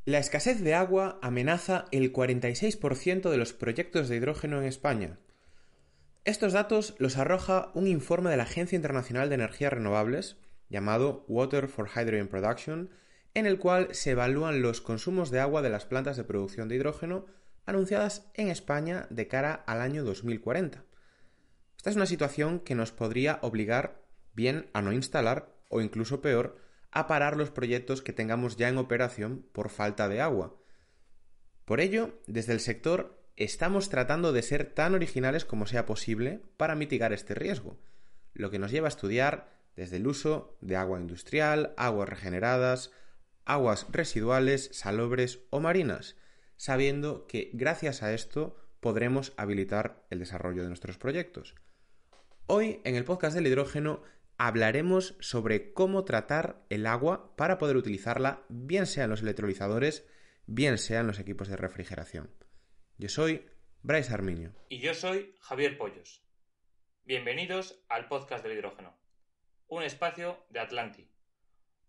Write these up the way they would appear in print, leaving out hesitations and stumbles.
La escasez de agua amenaza el 46% de los proyectos de hidrógeno en España. Estos datos los arroja un informe de la Agencia Internacional de Energías Renovables, llamado Water for Hydrogen Production, en el cual se evalúan los consumos de agua de las plantas de producción de hidrógeno anunciadas en España de cara al año 2040. Esta es una situación que nos podría obligar bien a no instalar o incluso peor, a parar los proyectos que tengamos ya en operación por falta de agua. Por ello, desde el sector estamos tratando de ser tan originales como sea posible para mitigar este riesgo, lo que nos lleva a estudiar desde el uso de agua industrial, aguas regeneradas, aguas residuales, salobres o marinas, sabiendo que gracias a esto podremos habilitar el desarrollo de nuestros proyectos. Hoy, en el podcast del hidrógeno, hablaremos sobre cómo tratar el agua para poder utilizarla, bien sea en los electrolizadores, bien sea en los equipos de refrigeración. Yo soy Bryce Arminio. Y yo soy Javier Pollos. Bienvenidos al podcast del hidrógeno, un espacio de Atlanti,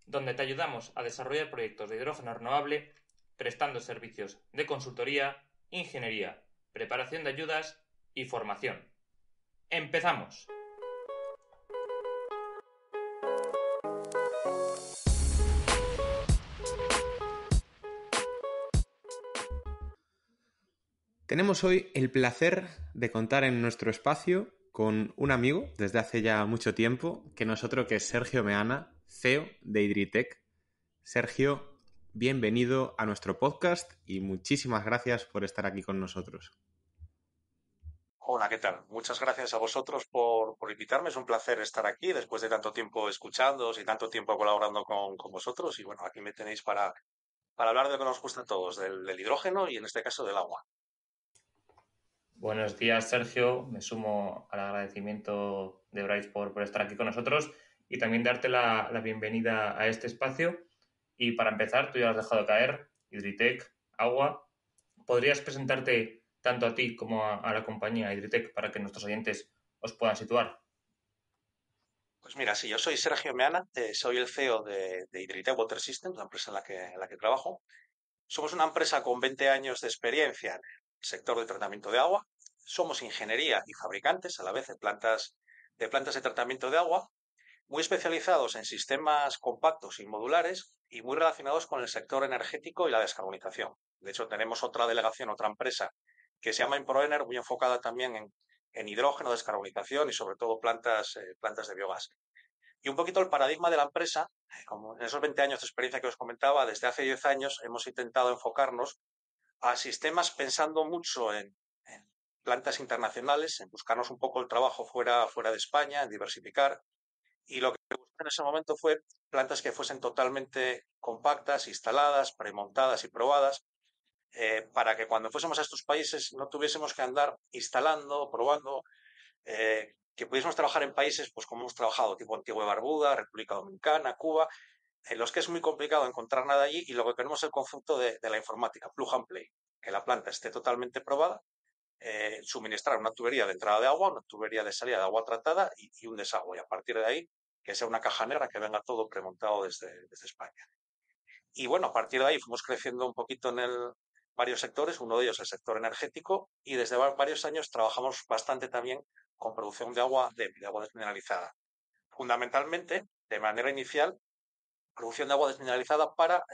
donde te ayudamos a desarrollar proyectos de hidrógeno renovable prestando servicios de consultoría, ingeniería, preparación de ayudas y formación. ¡Empezamos! Tenemos hoy el placer de contar en nuestro espacio con un amigo desde hace ya mucho tiempo, que no es otro que Sergio Meana, CEO de Hydritec. Sergio, bienvenido a nuestro podcast y muchísimas gracias por estar aquí con nosotros. Hola, ¿qué tal? Muchas gracias a vosotros por invitarme. Es un placer estar aquí después de tanto tiempo escuchándoos y tanto tiempo colaborando con vosotros. Y bueno, aquí me tenéis para hablar de lo que nos gusta a todos, del hidrógeno y en este caso del agua. Buenos días, Sergio. Me sumo al agradecimiento de Bryce por estar aquí con nosotros y también darte la bienvenida a este espacio. Y para empezar, tú ya lo has dejado caer, Hydritec, agua. ¿Podrías presentarte tanto a ti como a la compañía Hydritec para que nuestros oyentes os puedan situar? Pues mira, sí, yo soy Sergio Meana, soy el CEO de Hydritec Water Systems, la empresa en la que trabajo. Somos una empresa con 20 años de experiencia en el sector de tratamiento de agua. Somos ingeniería y fabricantes a la vez de plantas de tratamiento de agua, muy especializados en sistemas compactos y modulares y muy relacionados con el sector energético y la descarbonización. De hecho, tenemos otra delegación, otra empresa que se llama Improener, muy enfocada también en hidrógeno, descarbonización y sobre todo plantas de biogás. Y un poquito el paradigma de la empresa, como en esos 20 años de experiencia que os comentaba, desde hace 10 años hemos intentado enfocarnos a sistemas pensando mucho en plantas internacionales, en buscarnos un poco el trabajo fuera de España, en diversificar. Y lo que busqué en ese momento fue plantas que fuesen totalmente compactas, instaladas, premontadas y probadas, para que cuando fuésemos a estos países no tuviésemos que andar instalando, probando, que pudiésemos trabajar en países pues como hemos trabajado, tipo Antigua y Barbuda, República Dominicana, Cuba, en los que es muy complicado encontrar nada allí y lo que queremos es el concepto de la informática, plug and play, que la planta esté totalmente probada, suministrar una tubería de entrada de agua, una tubería de salida de agua tratada y un desagüe. Y a partir de ahí, que sea una caja negra que venga todo premontado desde España. Y bueno, a partir de ahí fuimos creciendo un poquito en varios sectores, uno de ellos el sector energético, y desde varios años trabajamos bastante también con producción de agua desmineralizada. Fundamentalmente, de manera inicial, producción de agua desmineralizada para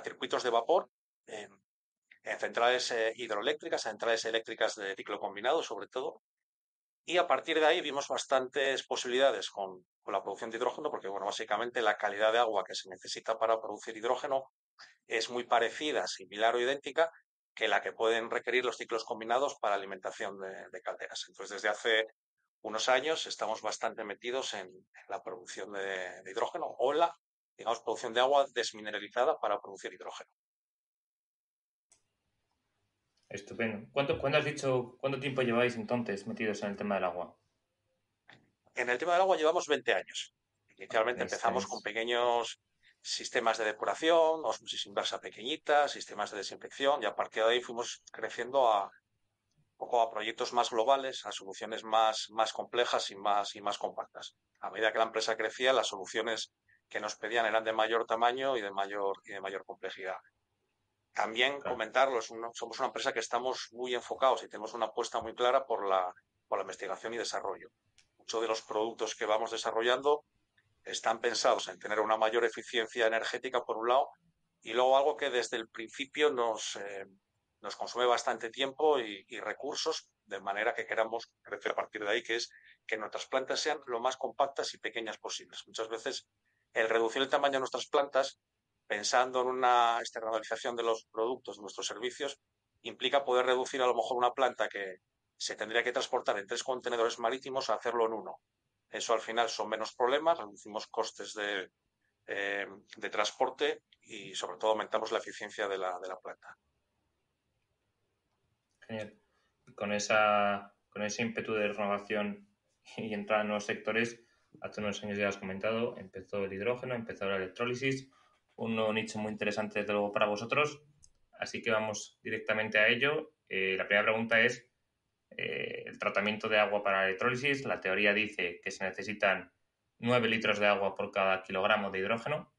circuitos de vapor, en, en centrales hidroeléctricas, centrales eléctricas de ciclo combinado sobre todo. Y a partir de ahí vimos bastantes posibilidades con la producción de hidrógeno, porque bueno, básicamente la calidad de agua que se necesita para producir hidrógeno es muy parecida, similar o idéntica que la que pueden requerir los ciclos combinados para alimentación de calderas. Entonces, desde hace unos años estamos bastante metidos en la producción de hidrógeno o la, digamos, producción de agua desmineralizada para producir hidrógeno. Estupendo. ¿Cuánto tiempo lleváis entonces metidos en el tema del agua? En el tema del agua llevamos 20 años. Inicialmente empezamos con Estáis... pequeños sistemas de depuración, osmosis inversa pequeñitas, sistemas de desinfección, y a partir de ahí fuimos creciendo poco a proyectos más globales, a soluciones más complejas y más compactas. A medida que la empresa crecía, las soluciones que nos pedían eran de mayor tamaño y de mayor complejidad. También Claro. comentarlo, somos una empresa que estamos muy enfocados y tenemos una apuesta muy clara por la investigación y desarrollo. Muchos de los productos que vamos desarrollando están pensados en tener una mayor eficiencia energética, por un lado, y luego algo que desde el principio nos consume bastante tiempo y recursos, de manera que queramos crecer a partir de ahí, que es que nuestras plantas sean lo más compactas y pequeñas posibles. Muchas veces el reducir el tamaño de nuestras plantas, pensando en una externalización de los productos, de nuestros servicios, implica poder reducir a lo mejor una planta que se tendría que transportar en 3 contenedores marítimos a hacerlo en uno. Eso al final son menos problemas, reducimos costes de transporte y sobre todo aumentamos la eficiencia de la planta. Genial. Con ese ímpetu de renovación y entrada en nuevos sectores, hace unos años ya has comentado, empezó el hidrógeno, empezó la electrólisis, un nuevo nicho muy interesante desde luego para vosotros, así que vamos directamente a ello. La primera pregunta es el tratamiento de agua para la electrólisis. La teoría dice que se necesitan 9 litros de agua por cada kilogramo de hidrógeno,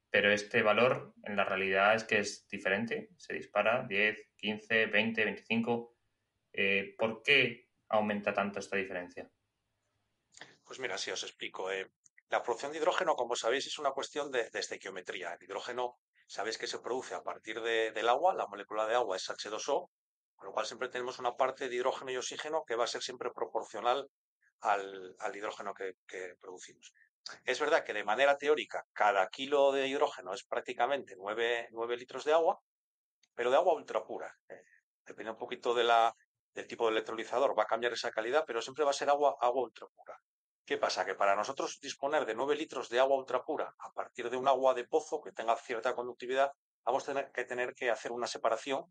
pero este valor en la realidad es que es diferente, se dispara 10, 15, 20, 25. ¿Por qué aumenta tanto esta diferencia? Pues mira, si os explico. La producción de hidrógeno, como sabéis, es una cuestión de estequiometría. El hidrógeno, sabéis que se produce a partir del agua, la molécula de agua es H2O, con lo cual siempre tenemos una parte de hidrógeno y oxígeno que va a ser siempre proporcional al hidrógeno que producimos. Es verdad que de manera teórica cada kilo de hidrógeno es prácticamente 9 litros de agua, pero de agua ultra pura. Depende un poquito del tipo de electrolizador, va a cambiar esa calidad, pero siempre va a ser agua ultra pura. ¿Qué pasa? Que para nosotros disponer de 9 litros de agua ultra pura a partir de un agua de pozo que tenga cierta conductividad, vamos a tener que hacer una separación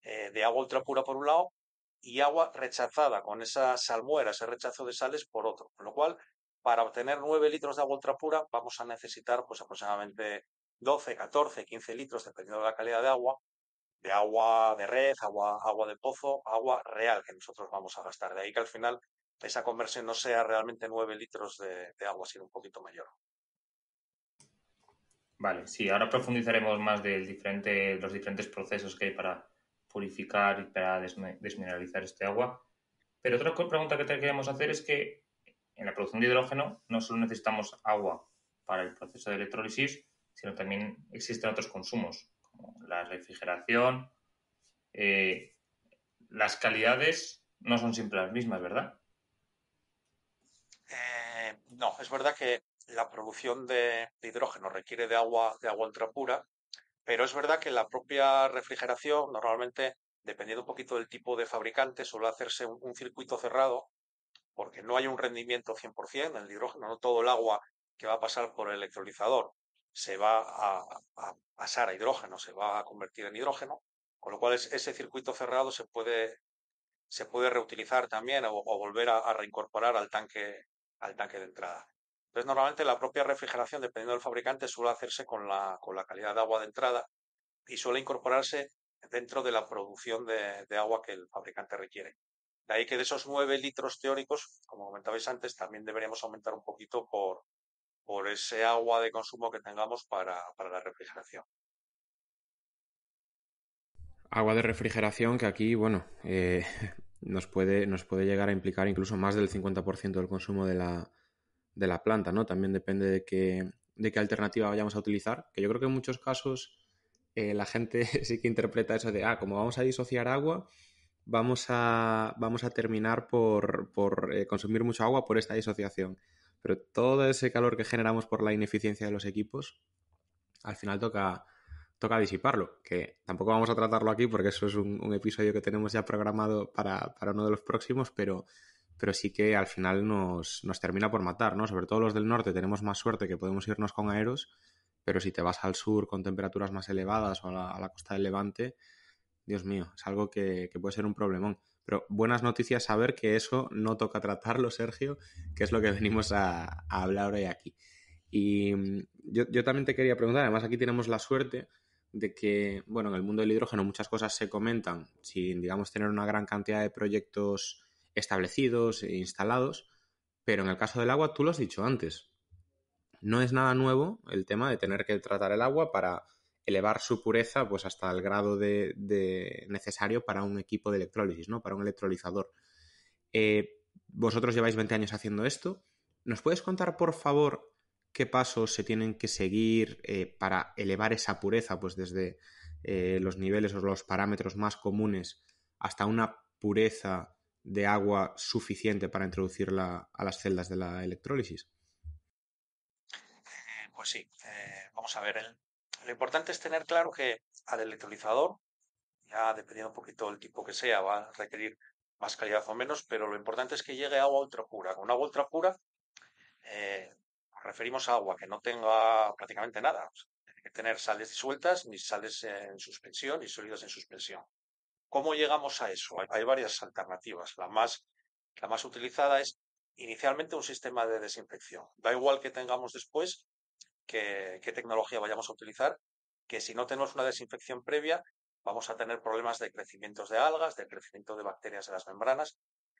de agua ultra pura por un lado y agua rechazada con esa salmuera, ese rechazo de sales por otro. Con lo cual, para obtener 9 litros de agua ultra pura vamos a necesitar pues aproximadamente 12, 14, 15 litros, dependiendo de la calidad de agua de red, agua de pozo, agua real que nosotros vamos a gastar. De ahí que al final esa conversión no sea realmente 9 litros de agua, sino un poquito mayor. Vale, sí, ahora profundizaremos más los diferentes procesos que hay para purificar y para desmineralizar este agua. Pero otra pregunta que te queremos hacer es que en la producción de hidrógeno no solo necesitamos agua para el proceso de electrólisis, sino también existen otros consumos, como la refrigeración. eh, las calidades no son siempre las mismas, ¿verdad? No, es verdad que la producción de hidrógeno requiere de agua ultra pura, pero es verdad que la propia refrigeración normalmente, dependiendo un poquito del tipo de fabricante, suele hacerse un circuito cerrado porque no hay un rendimiento 100% en el hidrógeno, no todo el agua que va a pasar por el electrolizador se va a pasar a hidrógeno, se va a convertir en hidrógeno, con lo cual ese circuito cerrado se puede reutilizar también o volver a reincorporar al tanque de entrada. Entonces, normalmente la propia refrigeración, dependiendo del fabricante, suele hacerse con la calidad de agua de entrada y suele incorporarse dentro de la producción de agua que el fabricante requiere. De ahí que de esos 9 litros teóricos, como comentabais antes, también deberíamos aumentar un poquito por ese agua de consumo que tengamos para la refrigeración. Agua de refrigeración que aquí, bueno, nos puede llegar a implicar incluso más del 50% del consumo de la planta, ¿no? También depende de qué alternativa vayamos a utilizar, que yo creo que en muchos casos la gente sí que interpreta eso de, como vamos a disociar agua, vamos a terminar por consumir mucha agua por esta disociación. Pero todo ese calor que generamos por la ineficiencia de los equipos, al final toca disiparlo, que tampoco vamos a tratarlo aquí porque eso es un episodio que tenemos ya programado para uno de los próximos, pero sí que al final nos termina por matar, ¿no? Sobre todo los del norte tenemos más suerte que podemos irnos con aeros, pero si te vas al sur con temperaturas más elevadas o a la costa del Levante, Dios mío, es algo que puede ser un problemón. Pero buenas noticias saber que eso no toca tratarlo, Sergio, que es lo que venimos a hablar hoy aquí. Y yo también te quería preguntar, además aquí tenemos la suerte de que, bueno, en el mundo del hidrógeno muchas cosas se comentan sin, digamos, tener una gran cantidad de proyectos establecidos e instalados, pero en el caso del agua, tú lo has dicho antes, no es nada nuevo el tema de tener que tratar el agua para elevar su pureza pues hasta el grado necesario para un equipo de electrólisis, ¿no? Para un electrolizador. Vosotros lleváis 20 años haciendo esto. ¿Nos puedes contar, por favor, qué pasos se tienen que seguir para elevar esa pureza, pues desde los niveles o los parámetros más comunes hasta una pureza de agua suficiente para introducirla a las celdas de la electrólisis? Pues sí, vamos a ver. Lo importante es tener claro que al electrolizador, ya dependiendo un poquito del tipo que sea, va a requerir más calidad o menos, pero lo importante es que llegue agua ultra pura. Con agua ultra pura nos referimos a agua que no tenga prácticamente nada. O sea, tiene que tener sales disueltas, ni sales en suspensión, ni sólidos en suspensión. ¿Cómo llegamos a eso? Hay varias alternativas. La más utilizada es inicialmente un sistema de desinfección. Da igual que tengamos después qué tecnología vayamos a utilizar, que si no tenemos una desinfección previa, vamos a tener problemas de crecimientos de algas, de crecimiento de bacterias en las membranas.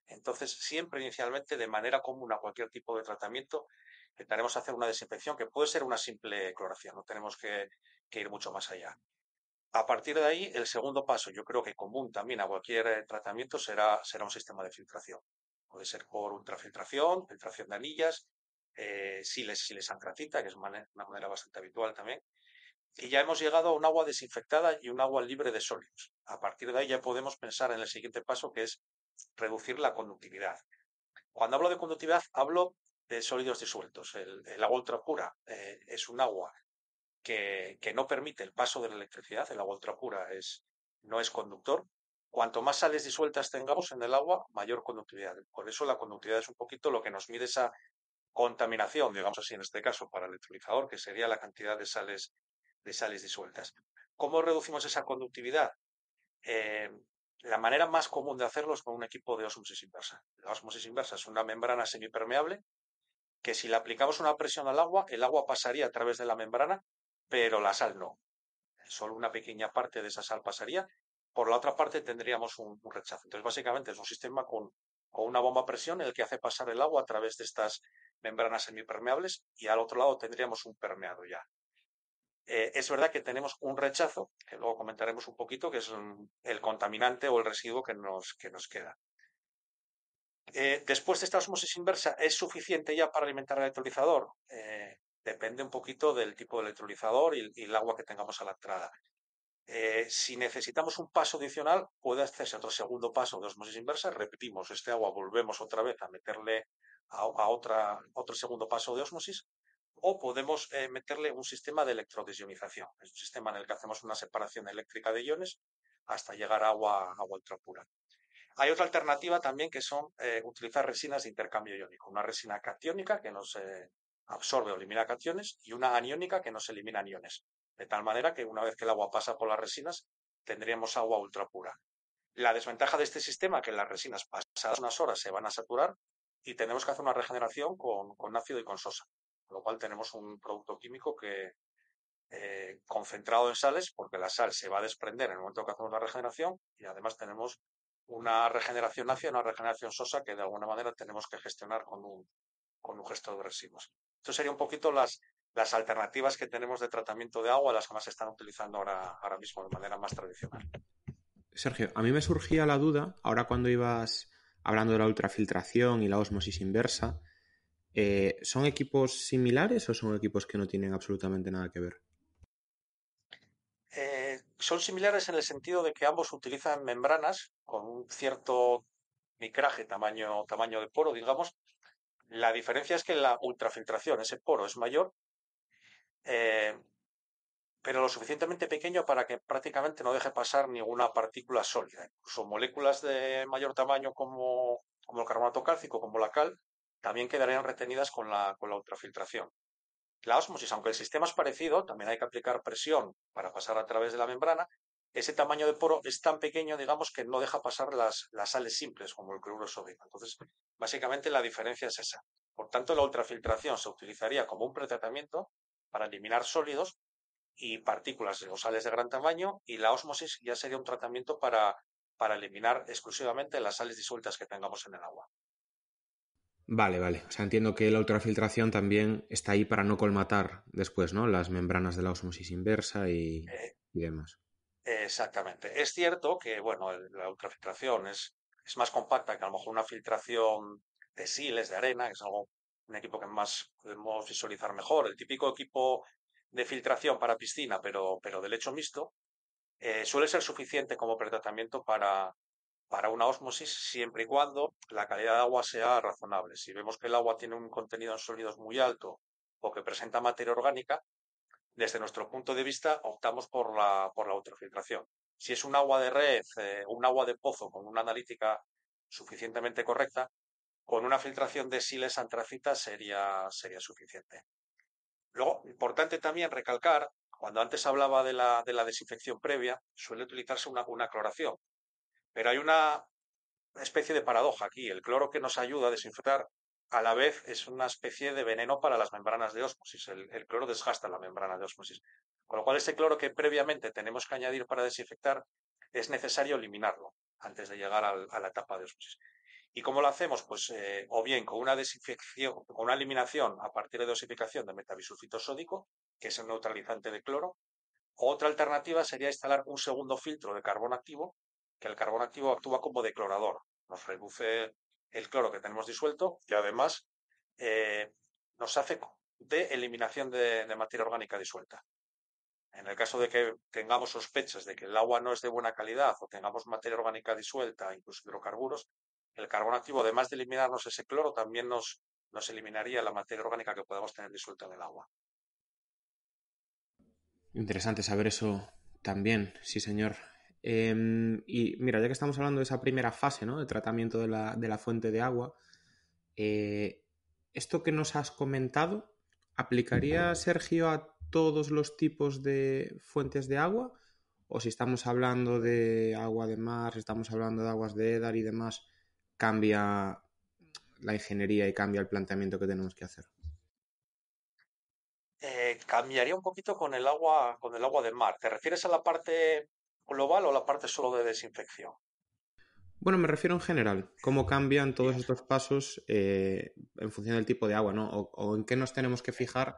Entonces, siempre inicialmente, de manera común a cualquier tipo de tratamiento, intentaremos hacer una desinfección que puede ser una simple cloración, no tenemos que ir mucho más allá. A partir de ahí, el segundo paso, yo creo que común también a cualquier tratamiento será un sistema de filtración. Puede ser por ultrafiltración, filtración de anillas, siles antracita, que es una manera bastante habitual también. Y ya hemos llegado a un agua desinfectada y un agua libre de sólidos. A partir de ahí ya podemos pensar en el siguiente paso, que es reducir la conductividad. Cuando hablo de conductividad, hablo de sólidos disueltos. El agua ultra pura es un agua que no permite el paso de la electricidad. El agua ultrapura no es conductor. Cuanto más sales disueltas tengamos en el agua, mayor conductividad. Por eso la conductividad es un poquito lo que nos mide esa contaminación, digamos así, en este caso, para el electrolizador, que sería la cantidad de sales disueltas. ¿Cómo reducimos esa conductividad? Eh, la manera más común de hacerlo es con un equipo de ósmosis inversa. La ósmosis inversa es una membrana semipermeable que si le aplicamos una presión al agua, el agua pasaría a través de la membrana, pero la sal no. Solo una pequeña parte de esa sal pasaría. Por la otra parte tendríamos un rechazo. Entonces, básicamente es un sistema con una bomba a presión en el que hace pasar el agua a través de estas membranas semipermeables y al otro lado tendríamos un permeado ya. Es verdad que tenemos un rechazo, que luego comentaremos un poquito, que es el contaminante o el residuo que nos queda. Después de esta osmosis inversa, ¿es suficiente ya para alimentar el electrolizador? Depende un poquito del tipo de electrolizador y el agua que tengamos a la entrada. Si necesitamos un paso adicional, puede hacerse otro segundo paso de osmosis inversa. Repetimos este agua, volvemos otra vez a meterle a otro segundo paso de osmosis. O podemos meterle un sistema de electrodesionización. Es un sistema en el que hacemos una separación eléctrica de iones hasta llegar a agua ultra pura. Hay otra alternativa también que son utilizar resinas de intercambio iónico. Una resina catiónica que nos absorbe o elimina cationes y una aniónica que nos elimina aniones. De tal manera que una vez que el agua pasa por las resinas, tendríamos agua ultra pura. La desventaja de este sistema es que las resinas pasadas unas horas se van a saturar y tenemos que hacer una regeneración con ácido y con sosa. Con lo cual tenemos un producto químico que concentrado en sales, porque la sal se va a desprender en el momento que hacemos la regeneración y además tenemos una regeneración ácida y una regeneración sosa que de alguna manera tenemos que gestionar con un gestor de residuos. Esto sería un poquito las alternativas que tenemos de tratamiento de agua, las que más se están utilizando ahora mismo de manera más tradicional. Sergio, a mí me surgía la duda, ahora cuando ibas hablando de la ultrafiltración y la osmosis inversa, ¿son equipos similares o son equipos que no tienen absolutamente nada que ver? Son similares en el sentido de que ambos utilizan membranas con un cierto micraje, tamaño de poro, digamos. La diferencia es que la ultrafiltración, ese poro es mayor, eh, pero lo suficientemente pequeño para que prácticamente no deje pasar ninguna partícula sólida. Incluso moléculas de mayor tamaño como el carbonato cálcico, como la cal, también quedarían retenidas con la ultrafiltración. La ósmosis, aunque el sistema es parecido, también hay que aplicar presión para pasar a través de la membrana. Ese tamaño de poro es tan pequeño, digamos, que no deja pasar las sales simples, como el cloruro sódico. Entonces, básicamente la diferencia es esa. Por tanto, la ultrafiltración se utilizaría como un pretratamiento para eliminar sólidos y partículas o sales de gran tamaño, y la ósmosis ya sería un tratamiento para eliminar exclusivamente las sales disueltas que tengamos en el agua. Vale, vale. O sea, entiendo que la ultrafiltración también está ahí para no colmatar después, ¿no? Las membranas de la ósmosis inversa Eh, y demás. Exactamente. Es cierto que, bueno, la ultrafiltración es más compacta que a lo mejor una filtración de siles, de arena, que es algo, un equipo que más podemos visualizar mejor. El típico equipo de filtración para piscina, pero de lecho mixto, suele ser suficiente como pretratamiento para una ósmosis siempre y cuando la calidad de agua sea razonable. Si vemos que el agua tiene un contenido en sólidos muy alto o que presenta materia orgánica, desde nuestro punto de vista, optamos por la ultrafiltración. Si es un agua de red, un agua de pozo con una analítica suficientemente correcta, con una filtración de siles antracitas sería suficiente. Luego, importante también recalcar, cuando antes hablaba de la desinfección previa, suele utilizarse una cloración, pero hay una especie de paradoja aquí. El cloro que nos ayuda a desinfectar a la vez es una especie de veneno para las membranas de ósmosis. El cloro desgasta la membrana de ósmosis. Con lo cual, ese cloro que previamente tenemos que añadir para desinfectar es necesario eliminarlo antes de llegar a la etapa de ósmosis. ¿Y cómo lo hacemos? Pues o bien con una desinfección, con una eliminación a partir de dosificación de metabisulfito sódico, que es un neutralizante de cloro. Otra alternativa sería instalar un segundo filtro de carbón activo, que el carbón activo actúa como declorador, nos reduce el cloro que tenemos disuelto y además eh, nos hace de eliminación de materia orgánica disuelta. En el caso de que tengamos sospechas de que el agua no es de buena calidad o tengamos materia orgánica disuelta, incluso hidrocarburos, el carbón activo, además de eliminarnos ese cloro, también nos eliminaría la materia orgánica que podemos tener disuelta en el agua. Interesante saber eso también, sí, señor. Y mira, ya que estamos hablando de esa primera fase, ¿no? De tratamiento de la fuente de agua, eh, esto que nos has comentado, ¿aplicaría, Sergio, a todos los tipos de fuentes de agua? O si estamos hablando de agua de mar, si estamos hablando de aguas de Edar y demás, cambia la ingeniería y cambia el planteamiento que tenemos que hacer. Cambiaría un poquito con el agua del mar. ¿Te refieres a la parte global o la parte solo de desinfección? Bueno, me refiero en general, cómo cambian todos Bien. estos pasos en función del tipo de agua, ¿no? O en qué nos tenemos que fijar.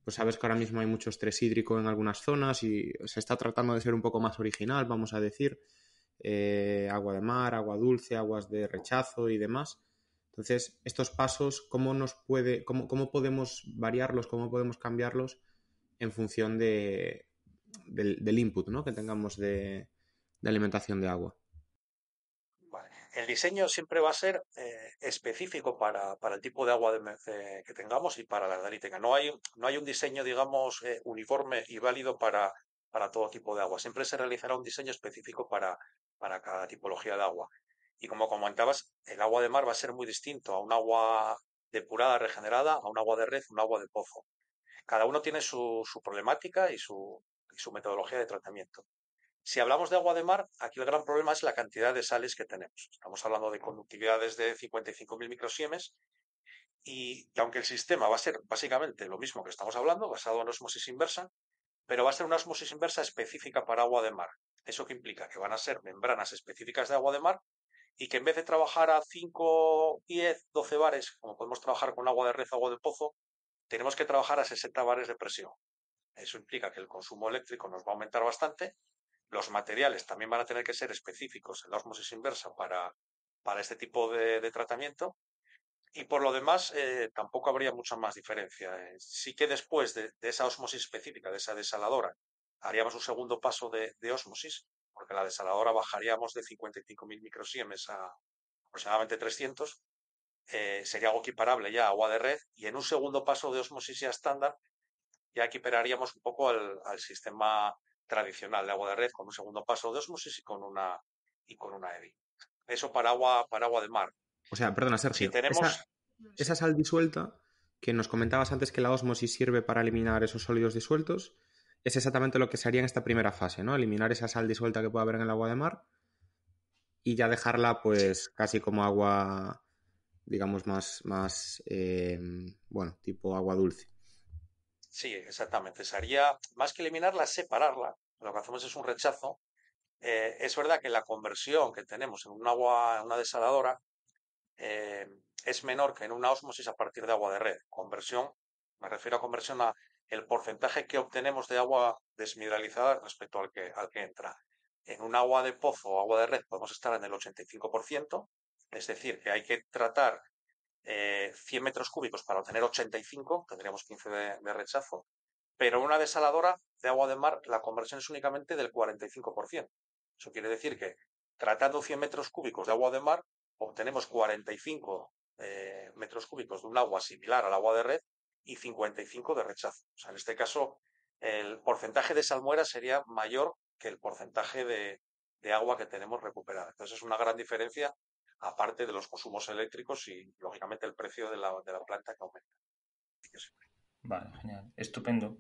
Pues sabes que ahora mismo hay mucho estrés hídrico en algunas zonas y se está tratando de ser un poco más original, vamos a decir. Agua de mar, agua dulce, aguas de rechazo y demás. Entonces, estos pasos, cómo podemos variarlos, cómo podemos cambiarlos en función del input, ¿no? Que tengamos de alimentación de agua? Vale. El diseño siempre va a ser específico para el tipo de agua que tengamos y para la analítica. No hay un diseño, digamos, uniforme y válido para todo tipo de agua. Siempre se realizará un diseño específico para cada tipología de agua. Y como comentabas, el agua de mar va a ser muy distinto a un agua depurada, regenerada, a un agua de red, un agua de pozo. Cada uno tiene su problemática y su metodología de tratamiento. Si hablamos de agua de mar, aquí el gran problema es la cantidad de sales que tenemos. Estamos hablando de conductividades de 55.000 microsiemes y aunque el sistema va a ser básicamente lo mismo que estamos hablando, basado en osmosis inversa, pero va a ser una osmosis inversa específica para agua de mar. ¿Eso que implica? Que van a ser membranas específicas de agua de mar y que en vez de trabajar a 5, 10, 12 bares, como podemos trabajar con agua de red o agua de pozo, tenemos que trabajar a 60 bares de presión. Eso implica que el consumo eléctrico nos va a aumentar bastante. Los materiales también van a tener que ser específicos en la osmosis inversa para este tipo de tratamiento. Y por lo demás, tampoco habría mucha más diferencia. Sí que después de esa osmosis específica, de esa desaladora, haríamos un segundo paso de osmosis, porque la desaladora bajaríamos de 55.000 microsiemes a aproximadamente 300. Sería algo equiparable ya a agua de red. Y en un segundo paso de osmosis ya estándar, ya equipararíamos un poco al sistema tradicional de agua de red con un segundo paso de osmosis y con una EBI. Eso para agua de mar. O sea, perdona, Si Sergio, tenemos, esa sí, sal disuelta que nos comentabas antes que la ósmosis sirve para eliminar esos sólidos disueltos, es exactamente lo que se haría en esta primera fase, ¿no? Eliminar esa sal disuelta que puede haber en el agua de mar y ya dejarla sí, pues casi como agua, digamos, bueno, tipo agua dulce. sí, exactamente. Se haría, más que eliminarla, separarla. Lo que hacemos es un rechazo. Es verdad que la conversión que tenemos en un agua, en una desaladora, es menor que en una ósmosis a partir de agua de red. Conversión, me refiero a conversión a el porcentaje que obtenemos de agua desmineralizada respecto al que entra. En un agua de pozo o agua de red podemos estar en el 85%, es decir, que hay que tratar 100 metros cúbicos para obtener 85, tendríamos 15 de rechazo, pero en una desaladora de agua de mar la conversión es únicamente del 45%. Eso quiere decir que tratando 100 metros cúbicos de agua de mar obtenemos 45 metros cúbicos de un agua similar al agua de red y 55 de rechazo. O sea, en este caso, el porcentaje de salmuera sería mayor que el porcentaje de agua que tenemos recuperada. Entonces, es una gran diferencia, aparte de los consumos eléctricos y, lógicamente, el precio de la planta que aumenta. Vale, genial. Estupendo.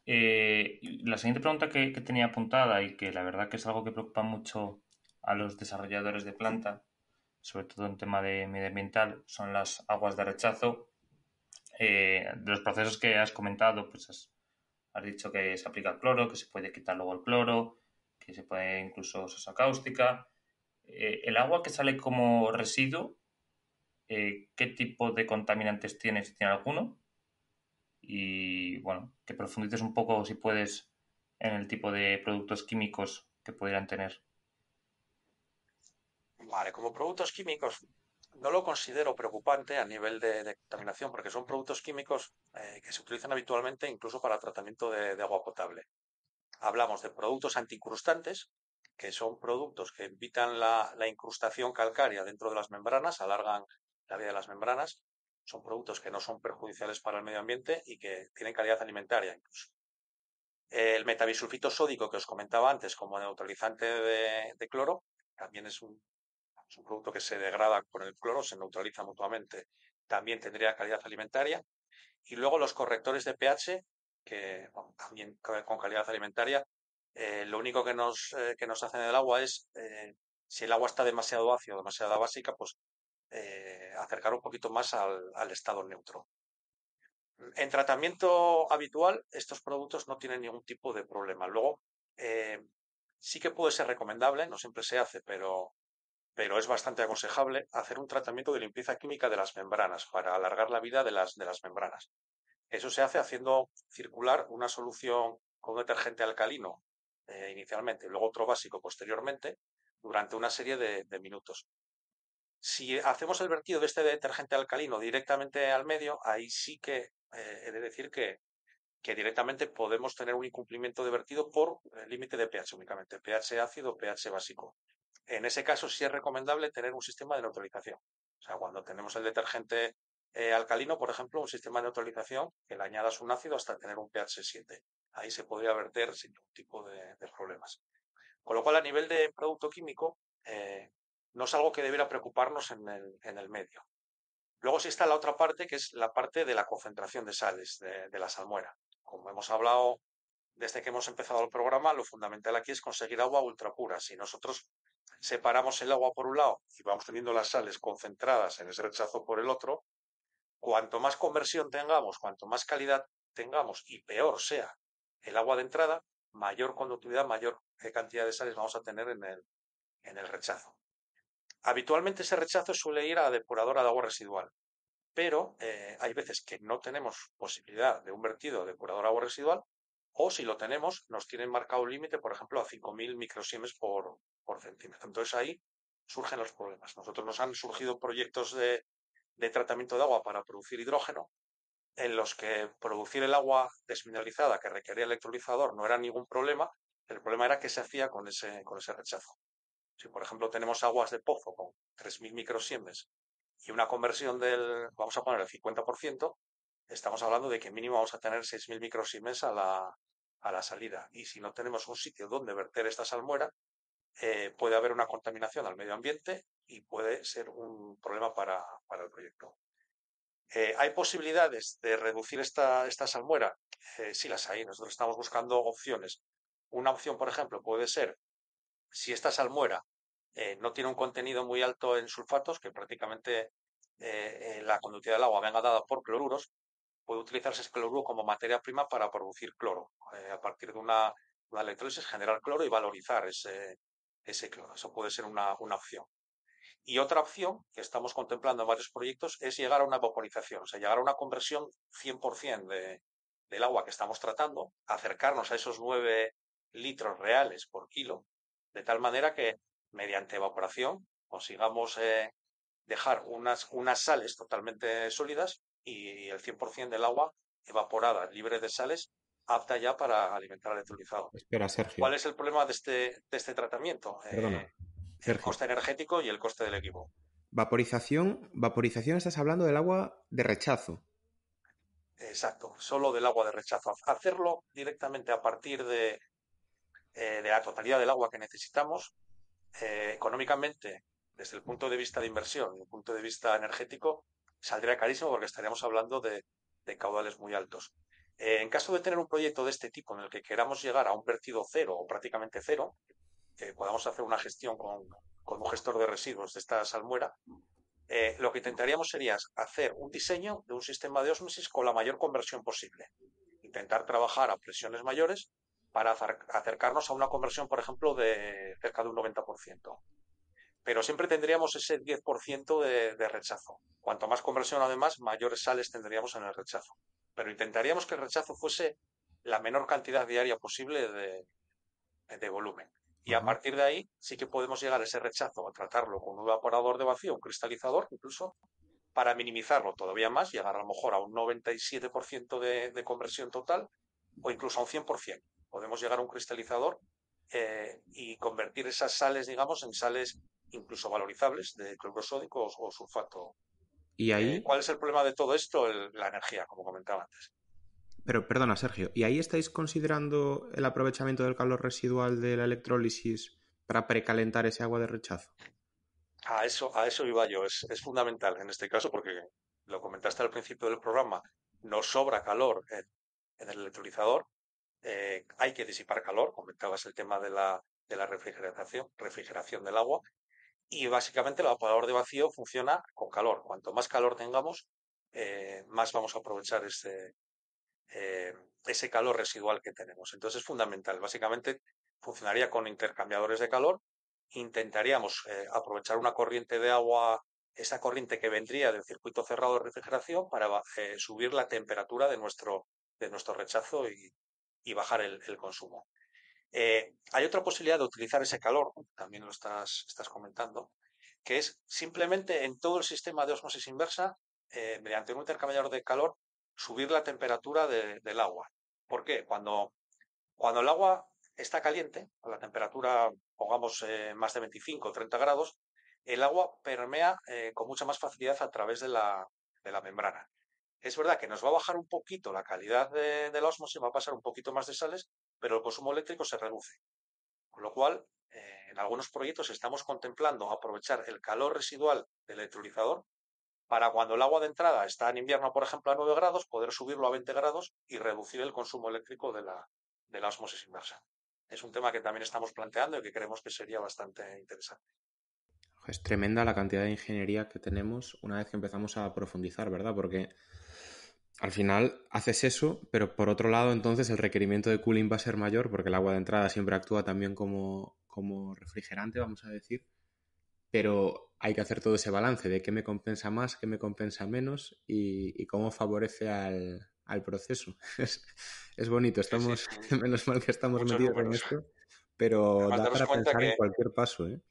La siguiente pregunta que tenía apuntada y que la verdad que es algo que preocupa mucho a los desarrolladores de planta, sobre todo en tema de medioambiental, son las aguas de rechazo. De los procesos que has comentado, pues has dicho que se aplica el cloro, que se puede quitar luego el cloro, que se puede incluso sosa cáustica. El agua que sale como residuo, ¿qué tipo de contaminantes tiene, si tiene alguno? Y bueno, que profundices un poco, si puedes, en el tipo de productos químicos que podrían tener. Vale, como productos químicos no lo considero preocupante a nivel de contaminación porque son productos químicos que se utilizan habitualmente incluso para tratamiento de agua potable. Hablamos de productos antiincrustantes, que son productos que evitan la incrustación calcárea dentro de las membranas, alargan la vida de las membranas. Son productos que no son perjudiciales para el medio ambiente y que tienen calidad alimentaria incluso. El metabisulfito sódico que os comentaba antes como neutralizante de cloro también es un producto que se degrada con el cloro, se neutraliza mutuamente. También tendría calidad alimentaria. Y luego los correctores de pH, que bueno, también con calidad alimentaria, lo único que nos hacen en el agua es, si el agua está demasiado ácida o demasiado básica, pues acercar un poquito más al estado neutro. En tratamiento habitual, estos productos no tienen ningún tipo de problema. Luego, eh, sí que puede ser recomendable, no siempre se hace, pero es bastante aconsejable hacer un tratamiento de limpieza química de las membranas para alargar la vida de las membranas. Eso se hace haciendo circular una solución con detergente alcalino inicialmente y luego otro básico posteriormente durante una serie de minutos. Si hacemos el vertido de este detergente alcalino directamente al medio, ahí sí que he de decir que directamente podemos tener un incumplimiento de vertido por límite de pH únicamente, pH ácido o pH básico. En ese caso sí es recomendable tener un sistema de neutralización. O sea, cuando tenemos el detergente alcalino, por ejemplo, un sistema de neutralización que le añadas un ácido hasta tener un pH 7. Ahí se podría verter sin ningún tipo de problemas. Con lo cual, a nivel de producto químico, no es algo que debiera preocuparnos en el medio. Luego sí está la otra parte, que es la parte de la concentración de sales de la salmuera. Como hemos hablado desde que hemos empezado el programa, lo fundamental aquí es conseguir agua ultra pura. Si nosotros separamos el agua por un lado y vamos teniendo las sales concentradas en ese rechazo por el otro, cuanto más conversión tengamos, cuanto más calidad tengamos y peor sea el agua de entrada, mayor conductividad, mayor cantidad de sales vamos a tener en el rechazo. Habitualmente ese rechazo suele ir a depuradora de agua residual, pero hay veces que no tenemos posibilidad de un vertido de depurador de agua residual o si lo tenemos nos tienen marcado un límite, por ejemplo, a 5.000 microsiemes por centímetro. Entonces ahí surgen los problemas. Nosotros nos han surgido proyectos de tratamiento de agua para producir hidrógeno en los que producir el agua desmineralizada que requería electrolizador no era ningún problema, el problema era qué se hacía con ese rechazo. Si, por ejemplo, tenemos aguas de pozo con 3.000 microsiemes y una conversión vamos a poner el 50%, estamos hablando de que mínimo vamos a tener 6.000 microsiemes a la salida. Y si no tenemos un sitio donde verter esta salmuera, puede haber una contaminación al medio ambiente y puede ser un problema para el proyecto. ¿Hay posibilidades de reducir esta salmuera? Sí las hay. Nosotros estamos buscando opciones. Una opción, por ejemplo, puede ser si esta salmuera no tiene un contenido muy alto en sulfatos, que prácticamente la conductividad del agua venga dada por cloruros, puede utilizarse ese cloruro como materia prima para producir cloro. A partir de una electrólisis, generar cloro y valorizar ese cloro. Eso puede ser una opción. Y otra opción que estamos contemplando en varios proyectos es llegar a una vaporización, o sea, llegar a una conversión 100% del agua que estamos tratando, acercarnos a esos 9 litros reales por kilo, de tal manera que mediante evaporación consigamos dejar unas sales totalmente sólidas y el 100% del agua evaporada, libre de sales, apta ya para alimentar al electrolizado. Espera, Sergio. ¿Cuál es el problema de este tratamiento? Perdona. El Sergio. coste energético y el coste del equipo. Vaporización estás hablando del agua de rechazo. Exacto, solo del agua de rechazo. Hacerlo directamente a partir de la totalidad del agua que necesitamos, económicamente, desde el punto de vista de inversión y el punto de vista energético, saldría carísimo porque estaríamos hablando de caudales muy altos. En caso de tener un proyecto de este tipo en el que queramos llegar a un vertido cero o prácticamente cero, que podamos hacer una gestión con un gestor de residuos de esta salmuera, lo que intentaríamos sería hacer un diseño de un sistema de ósmosis con la mayor conversión posible. Intentar trabajar a presiones mayores para acercarnos a una conversión, por ejemplo, de cerca de un 90%. Pero siempre tendríamos ese 10% de rechazo. Cuanto más conversión, además, mayores sales tendríamos en el rechazo. Pero intentaríamos que el rechazo fuese la menor cantidad diaria posible de volumen. Y a Ajá. partir de ahí sí que podemos llegar a ese rechazo a tratarlo con un evaporador de vacío, un cristalizador incluso, para minimizarlo todavía más, llegar a lo mejor a un 97% de conversión total o incluso a un 100%. Podemos llegar a un cristalizador y convertir esas sales, digamos, en sales incluso valorizables de cloruro sódico o sulfato. Y ahí, ¿Cuál es el problema de todo esto? La energía, como comentaba antes. pero perdona, Sergio, ¿y ahí estáis considerando el aprovechamiento del calor residual de la electrólisis para precalentar ese agua de rechazo? A eso iba yo. Es fundamental en este caso porque lo comentaste al principio del programa. Nos sobra calor en el electrolizador. Hay que disipar calor. Comentabas el tema de la refrigeración del agua. Y básicamente el evaporador de vacío funciona con calor. Cuanto más calor tengamos, más vamos a aprovechar ese calor residual que tenemos. Entonces es fundamental. Básicamente funcionaría con intercambiadores de calor. Intentaríamos aprovechar una corriente de agua, esa corriente que vendría del circuito cerrado de refrigeración para subir la temperatura de nuestro rechazo y bajar el consumo. Hay otra posibilidad de utilizar ese calor, también lo estás comentando, que es simplemente en todo el sistema de osmosis inversa, mediante un intercambiador de calor, subir la temperatura del agua. ¿Por qué? Cuando el agua está caliente, a la temperatura, pongamos, más de 25 o 30 grados, el agua permea con mucha más facilidad a través de la membrana. Es verdad que nos va a bajar un poquito la calidad de la osmosis, va a pasar un poquito más de sales, pero el consumo eléctrico se reduce. Con lo cual, en algunos proyectos estamos contemplando aprovechar el calor residual del electrolizador para cuando el agua de entrada está en invierno, por ejemplo, a 9 grados, poder subirlo a 20 grados y reducir el consumo eléctrico de la osmosis inversa. Es un tema que también estamos planteando y que creemos que sería bastante interesante. Es tremenda la cantidad de ingeniería que tenemos una vez que empezamos a profundizar, ¿verdad? Porque al final haces eso, pero por otro lado entonces el requerimiento de cooling va a ser mayor porque el agua de entrada siempre actúa también como refrigerante, vamos a decir, pero hay que hacer todo ese balance de qué me compensa más, qué me compensa menos y cómo favorece al proceso. Es bonito, Sí, sí, estamos, menos mal que estamos muchos metidos en números. esto, pero Además, da daros para cuenta pensar en que, cualquier paso, ¿eh?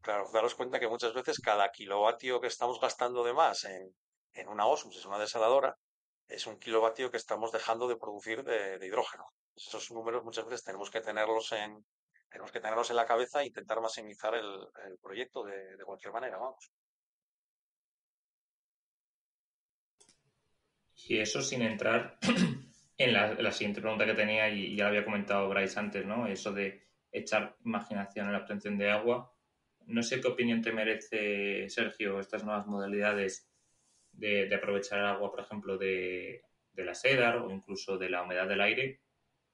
claro, daros cuenta que muchas veces cada kilovatio que estamos gastando de más en una osmosis, una desaladora, es un kilovatio que estamos dejando de producir de hidrógeno. Esos números muchas veces tenemos que tenerlos en la cabeza e intentar maximizar el proyecto de cualquier manera, vamos. Y eso sin entrar en la siguiente pregunta que tenía, y ya lo había comentado Bryce antes, ¿no? Eso de echar imaginación en la obtención de agua. No sé qué opinión te merece, Sergio, estas nuevas modalidades de aprovechar el agua, por ejemplo, de la SEDAR o incluso de la humedad del aire.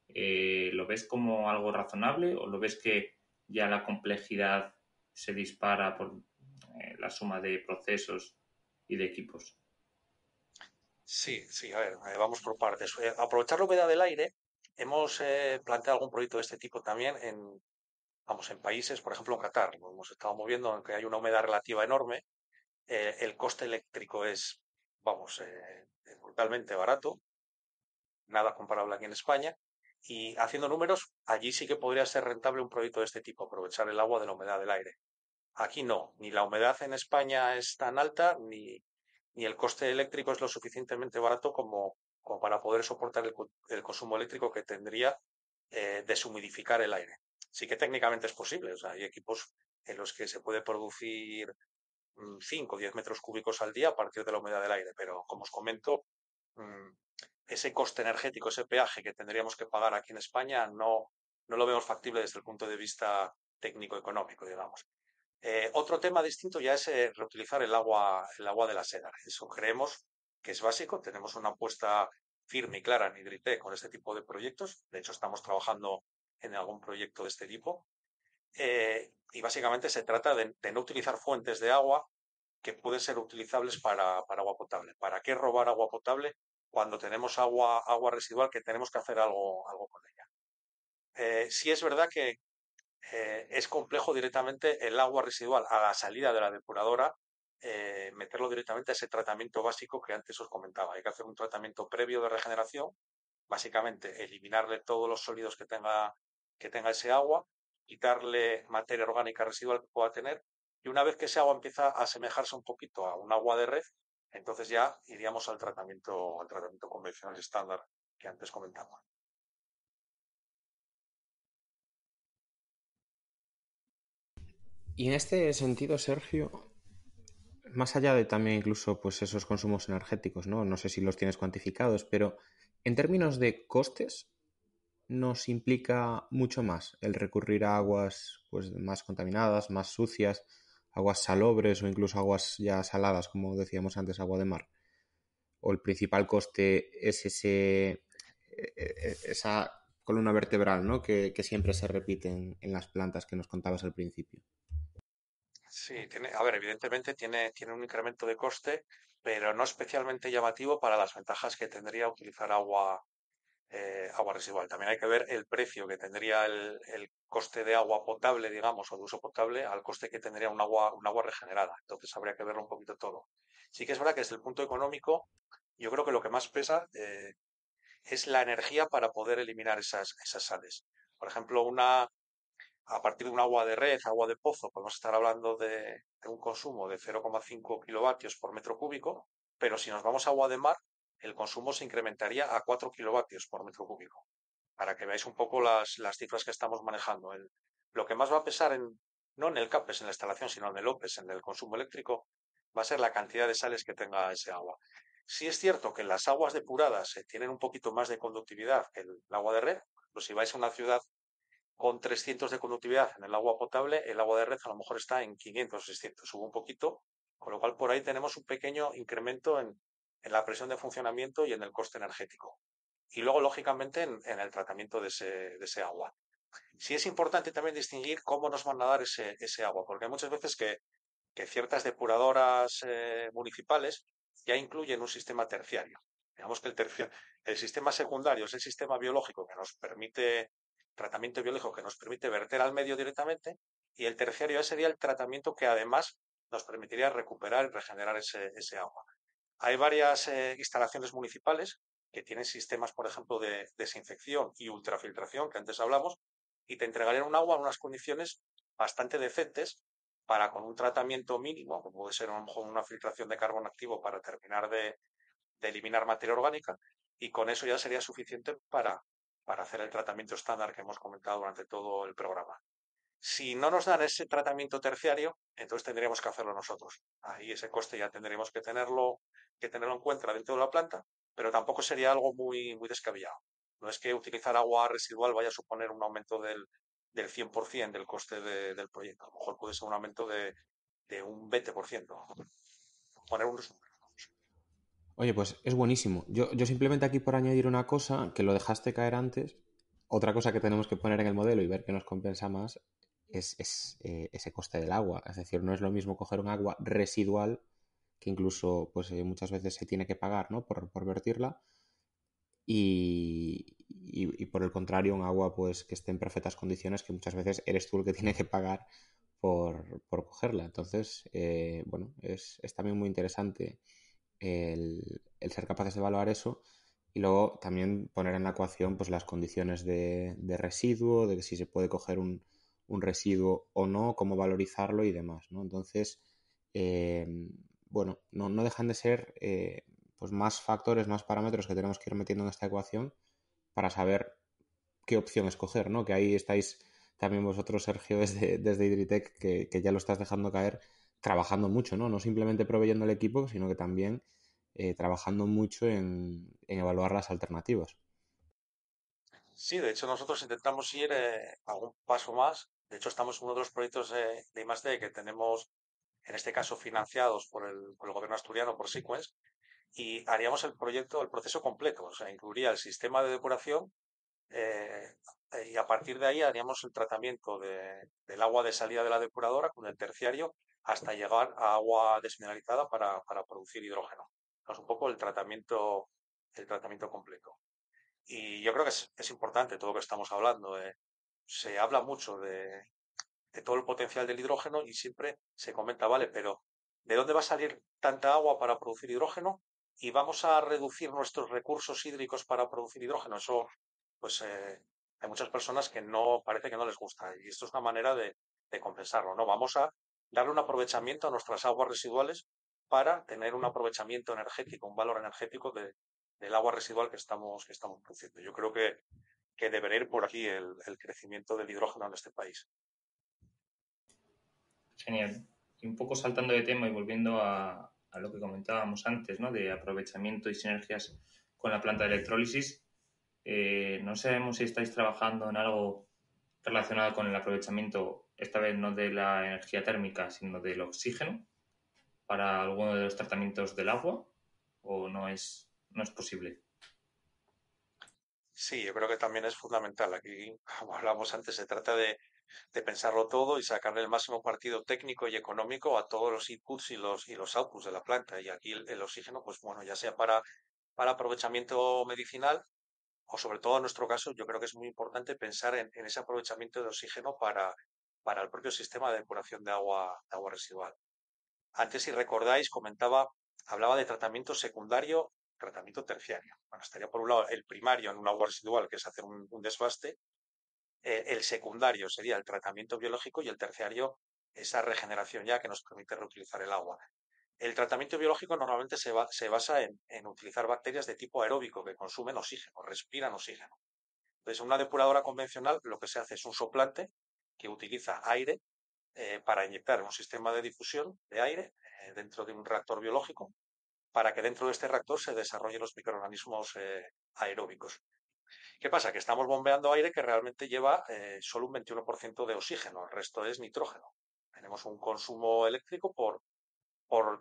¿Lo ves como algo razonable o lo ves que ya la complejidad se dispara por la suma de procesos y de equipos? Sí, sí, a ver, vamos por partes. Aprovechar la humedad del aire. Hemos planteado algún proyecto de este tipo también Vamos, en países, por ejemplo en Qatar, lo hemos estado moviendo, aunque hay una humedad relativa enorme, el coste eléctrico es, vamos, brutalmente barato, nada comparable aquí en España. Y haciendo números, allí sí que podría ser rentable un proyecto de este tipo, aprovechar el agua de la humedad del aire. Aquí no, ni la humedad en España es tan alta, ni el coste eléctrico es lo suficientemente barato como para poder soportar el consumo eléctrico que tendría deshumidificar el aire. Sí que técnicamente es posible, o sea, hay equipos en los que se puede producir 5 o 10 metros cúbicos al día a partir de la humedad del aire, pero como os comento, mm, ese coste energético, ese peaje que tendríamos que pagar aquí en España no lo vemos factible desde el punto de vista técnico-económico, digamos. Otro tema distinto ya es reutilizar el agua de la seda. Eso creemos que es básico. Tenemos una apuesta firme y clara en Hidritec con este tipo de proyectos. De hecho, estamos trabajando en algún proyecto de este tipo. Y básicamente se trata de no utilizar fuentes de agua que pueden ser utilizables para agua potable. ¿Para qué robar agua potable cuando tenemos agua residual que tenemos que hacer algo con ella? Sí es verdad que es complejo directamente el agua residual a la salida de la depuradora, meterlo directamente a ese tratamiento básico que antes os comentaba. Hay que hacer un tratamiento previo de regeneración, básicamente eliminarle todos los sólidos que tenga ese agua, quitarle materia orgánica residual que pueda tener, y una vez que ese agua empieza a asemejarse un poquito a un agua de red, entonces ya iríamos al tratamiento convencional y estándar que antes comentaba. Y en este sentido, Sergio, más allá de también incluso pues esos consumos energéticos, ¿no? No sé si los tienes cuantificados, pero en términos de costes, nos implica mucho más el recurrir a aguas pues más contaminadas, más sucias, aguas salobres o incluso aguas ya saladas, como decíamos antes, agua de mar. O el principal coste es esa columna vertebral, ¿no? Que siempre se repite en las plantas que nos contabas al principio. Sí, a ver, evidentemente tiene un incremento de coste, pero no especialmente llamativo para las ventajas que tendría utilizar agua residual. También hay que ver el precio que tendría el coste de agua potable, digamos, o de uso potable, al coste que tendría un agua regenerada. Entonces habría que verlo un poquito todo. Sí que es verdad que desde el punto económico, yo creo que lo que más pesa es la energía para poder eliminar esas sales. Por ejemplo, a partir de un agua de red, agua de pozo, podemos estar hablando de un consumo de 0,5 kilovatios por metro cúbico, pero si nos vamos a agua de mar, el consumo se incrementaría a 4 kilovatios por metro cúbico, para que veáis un poco las cifras que estamos manejando. Lo que más va a pesar no en el CAPES, en la instalación, sino en el OPES, en el consumo eléctrico, va a ser la cantidad de sales que tenga ese agua. Sí es cierto que las aguas depuradas tienen un poquito más de conductividad que el agua de red, pero si vais a una ciudad con 300 de conductividad en el agua potable, el agua de red a lo mejor está en 500, 600, sube un poquito, con lo cual por ahí tenemos un pequeño incremento en la presión de funcionamiento y en el coste energético. Y luego, lógicamente, en el tratamiento de ese agua. Sí es importante también distinguir cómo nos van a dar ese agua, porque hay muchas veces que ciertas depuradoras municipales ya incluyen un sistema terciario. Digamos que el sistema secundario es el sistema biológico que nos permite, tratamiento biológico que nos permite verter al medio directamente, y el terciario sería el tratamiento que además nos permitiría recuperar y regenerar ese agua. Hay varias instalaciones municipales que tienen sistemas, por ejemplo, de desinfección y ultrafiltración, que antes hablamos, y te entregarían un agua en unas condiciones bastante decentes para, con un tratamiento mínimo, como puede ser a lo mejor una filtración de carbono activo para terminar de eliminar materia orgánica, y con eso ya sería suficiente para hacer el tratamiento estándar que hemos comentado durante todo el programa. Si no nos dan ese tratamiento terciario, entonces tendríamos que hacerlo nosotros. Ahí ese coste ya tendríamos que tenerlo en cuenta dentro de la planta, pero tampoco sería algo muy descabellado. No es que utilizar agua residual vaya a suponer un aumento del 100% del coste del proyecto. A lo mejor puede ser un aumento de un 20%. Poner unos. Oye, pues es buenísimo. Yo simplemente aquí por añadir una cosa, que lo dejaste caer antes, otra cosa que tenemos que poner en el modelo y ver qué nos compensa más es ese coste del agua. Es decir, no es lo mismo coger un agua residual, que incluso pues muchas veces se tiene que pagar, ¿no? por vertirla, y por el contrario un agua pues que esté en perfectas condiciones, que muchas veces eres tú el que tiene que pagar por cogerla. Entonces, bueno, es también muy interesante el ser capaces de evaluar eso y luego también poner en la ecuación pues las condiciones de residuo, de si se puede coger un residuo o no, cómo valorizarlo y demás, ¿no? Entonces, bueno, no dejan de ser pues más factores, más parámetros que tenemos que ir metiendo en esta ecuación para saber qué opción escoger, ¿no? Que ahí estáis también vosotros, Sergio, desde Idritec, que ya lo estás dejando caer, trabajando mucho, ¿no? No simplemente proveyendo el equipo, sino que también trabajando mucho en evaluar las alternativas. Sí, de hecho nosotros intentamos ir a un paso más. De hecho, estamos en uno de los proyectos de I+D que tenemos, en este caso, financiados por el gobierno asturiano, por Sequence, y haríamos el proyecto, el proceso completo. O sea, incluiría el sistema de depuración eh, y a partir de ahí haríamos el tratamiento del agua de salida de la depuradora con el terciario hasta llegar a agua desmineralizada para producir hidrógeno. Es un poco el tratamiento completo. Y yo creo que es importante todo lo que estamos hablando. Se habla mucho de todo el potencial del hidrógeno y siempre se comenta, vale, pero ¿de dónde va a salir tanta agua para producir hidrógeno? ¿Y vamos a reducir nuestros recursos hídricos para producir hidrógeno? Eso, pues hay muchas personas que no, parece que no les gusta. Y esto es una manera de compensarlo, ¿no? Vamos a darle un aprovechamiento a nuestras aguas residuales para tener un aprovechamiento energético, un valor energético del agua residual que estamos produciendo. Yo creo que debería ir por aquí el crecimiento del hidrógeno en este país. Genial. Y un poco saltando de tema y volviendo a lo que comentábamos antes, ¿no? De aprovechamiento y sinergias con la planta de electrólisis. No sabemos si estáis trabajando en algo relacionado con el aprovechamiento, esta vez no de la energía térmica, sino del oxígeno, para alguno de los tratamientos del agua, o no es posible. Sí, yo creo que también es fundamental. Aquí, como hablamos antes, se trata de pensarlo todo y sacarle el máximo partido técnico y económico a todos los inputs y los outputs de la planta. Y aquí el oxígeno, pues bueno, ya sea para aprovechamiento medicinal o sobre todo en nuestro caso, yo creo que es muy importante pensar en ese aprovechamiento de oxígeno para el propio sistema de depuración de agua residual. Antes, si recordáis, hablaba de tratamiento secundario, tratamiento terciario. Bueno, estaría por un lado el primario en un agua residual, que es hacer un desbaste. El secundario sería el tratamiento biológico y el terciario esa regeneración ya que nos permite reutilizar el agua. El tratamiento biológico normalmente se basa en utilizar bacterias de tipo aeróbico que consumen oxígeno, respiran oxígeno. Entonces, en una depuradora convencional lo que se hace es un soplante que utiliza aire para inyectar un sistema de difusión de aire dentro de un reactor biológico para que dentro de este reactor se desarrollen los microorganismos aeróbicos. ¿Qué pasa? Que estamos bombeando aire que realmente lleva solo un 21% de oxígeno, el resto es nitrógeno. Tenemos un consumo eléctrico por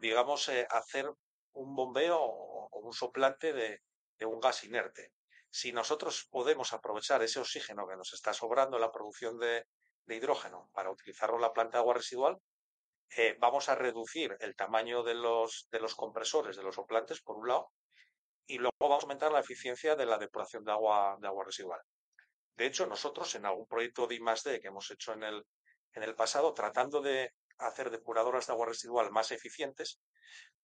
digamos, hacer un bombeo o un soplante de un gas inerte. Si nosotros podemos aprovechar ese oxígeno que nos está sobrando en la producción de hidrógeno para utilizarlo en la planta de agua residual, vamos a reducir el tamaño de los compresores, de los soplantes, por un lado, y luego vamos a aumentar la eficiencia de la depuración de agua residual. De hecho, nosotros en algún proyecto de I+D que hemos hecho en el pasado, tratando de hacer depuradoras de agua residual más eficientes,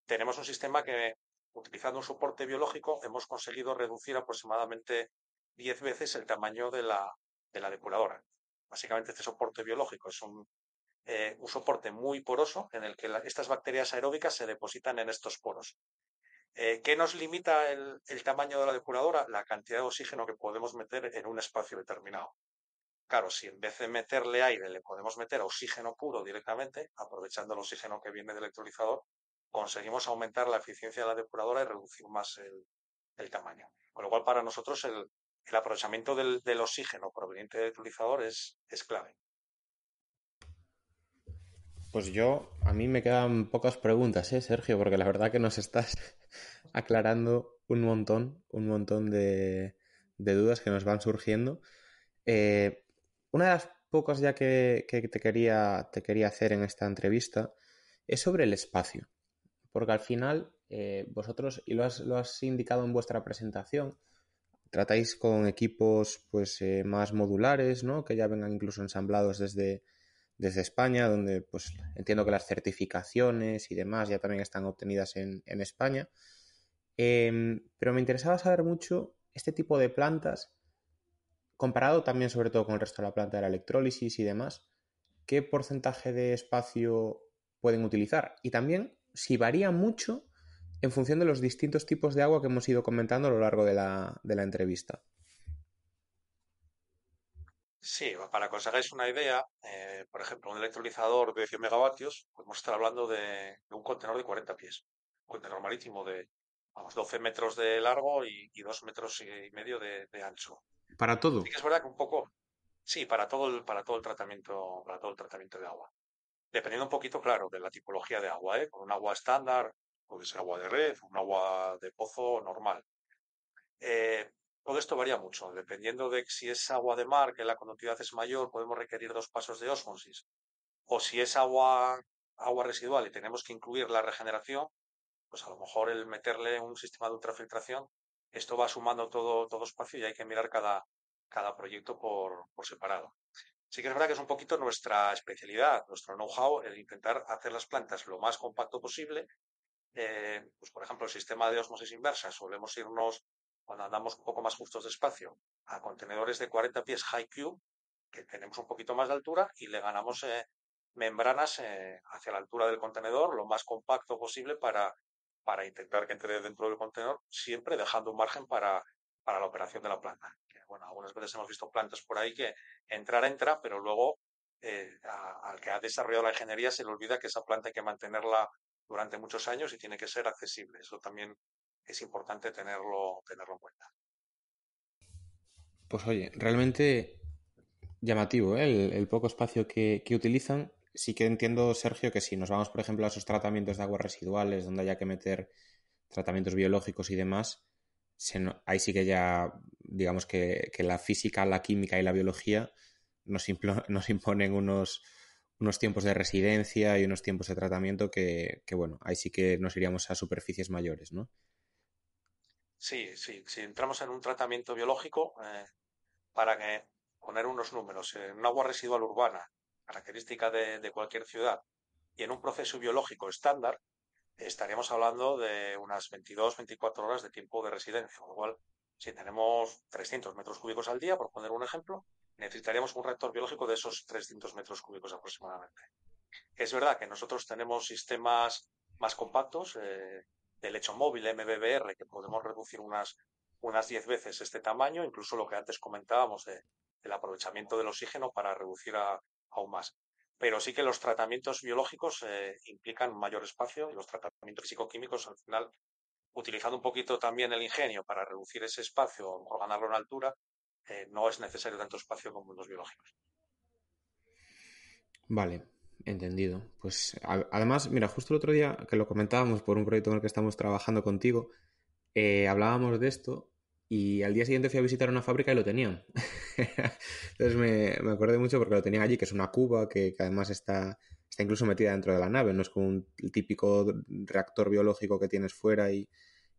tenemos un sistema que, utilizando un soporte biológico, hemos conseguido reducir aproximadamente 10 veces el tamaño de la depuradora. Básicamente, este soporte biológico es un soporte muy poroso en el que estas bacterias aeróbicas se depositan en estos poros. ¿Qué nos limita el tamaño de la depuradora? La cantidad de oxígeno que podemos meter en un espacio determinado. Claro, si en vez de meterle aire le podemos meter oxígeno puro directamente, aprovechando el oxígeno que viene del electrolizador, conseguimos aumentar la eficiencia de la depuradora y reducir más el tamaño. Con lo cual, para nosotros, el aprovechamiento del oxígeno proveniente del electrolizador es clave. Pues a mí me quedan pocas preguntas, Sergio? Porque la verdad que nos estás aclarando un montón de dudas que nos van surgiendo. Una de las pocas ya que te quería hacer en esta entrevista es sobre el espacio. Porque al final, vosotros, y lo has indicado en vuestra presentación, tratáis con equipos pues más modulares, ¿no? Que ya vengan incluso ensamblados desde España, donde pues entiendo que las certificaciones y demás ya también están obtenidas en España. Pero me interesaba saber mucho este tipo de plantas, comparado también sobre todo con el resto de la planta de la electrólisis y demás, qué porcentaje de espacio pueden utilizar y también si varía mucho en función de los distintos tipos de agua que hemos ido comentando a lo largo de la entrevista. Sí, para que os hagáis una idea, por ejemplo, un electrolizador de 100 megavatios, podemos estar hablando de un contenedor de 40 pies, un contenedor marítimo de, vamos, 12 metros de largo y 2 metros y medio de ancho. Para todo. Sí que es verdad que un poco, sí, para todo el tratamiento, para todo el tratamiento de agua. Dependiendo un poquito, claro, de la tipología de agua, ¿eh? Con un agua estándar, puede ser agua de red, un agua de pozo normal. Eh, Todo esto varía mucho, dependiendo de si es agua de mar, que la conductividad es mayor, podemos requerir 2 pasos de ósmosis, o si es agua residual y tenemos que incluir la regeneración, pues a lo mejor el meterle un sistema de ultrafiltración, esto va sumando todo espacio y hay que mirar cada proyecto por separado. Sí que es verdad que es un poquito nuestra especialidad, nuestro know-how, el intentar hacer las plantas lo más compacto posible. Pues por ejemplo, el sistema de osmosis inversa, solemos irnos, cuando andamos un poco más justos de espacio, a contenedores de 40 pies high cube, que tenemos un poquito más de altura y le ganamos membranas hacia la altura del contenedor, lo más compacto posible para intentar que entre dentro del contenedor, siempre dejando un margen para la operación de la planta. Que, bueno, algunas veces hemos visto plantas por ahí que entra, pero luego al que ha desarrollado la ingeniería se le olvida que esa planta hay que mantenerla durante muchos años y tiene que ser accesible. Eso también es importante tenerlo en cuenta. Pues oye, realmente llamativo, ¿eh? El poco espacio que utilizan. Sí que entiendo, Sergio, que si nos vamos, por ejemplo, a esos tratamientos de aguas residuales, donde haya que meter tratamientos biológicos y demás, ahí sí que ya, digamos que la física, la química y la biología nos imponen unos tiempos de residencia y unos tiempos de tratamiento que, bueno, ahí sí que nos iríamos a superficies mayores, ¿no? Sí, sí, si entramos en un tratamiento biológico, para que poner unos números, en un agua residual urbana, característica de cualquier ciudad, y en un proceso biológico estándar, estaríamos hablando de unas 22, 24 horas de tiempo de residencia, con lo cual, si tenemos 300 metros cúbicos al día, por poner un ejemplo, necesitaríamos un reactor biológico de esos 300 metros cúbicos aproximadamente. Es verdad que nosotros tenemos sistemas más compactos, de lecho móvil MBBR, que podemos reducir unas 10 veces este tamaño, incluso lo que antes comentábamos del aprovechamiento del oxígeno para reducir aún más. Pero sí que los tratamientos biológicos implican un mayor espacio y los tratamientos físico-químicos, al final, utilizando un poquito también el ingenio para reducir ese espacio o ganarlo en altura, no es necesario tanto espacio como en los biológicos. Vale, entendido. Pues además, mira, justo el otro día que lo comentábamos por un proyecto en el que estamos trabajando contigo, hablábamos de esto y al día siguiente fui a visitar una fábrica y lo tenían. Entonces me acordé mucho porque lo tenían allí, que es una cuba que además está incluso metida dentro de la nave, no es como el típico reactor biológico que tienes fuera y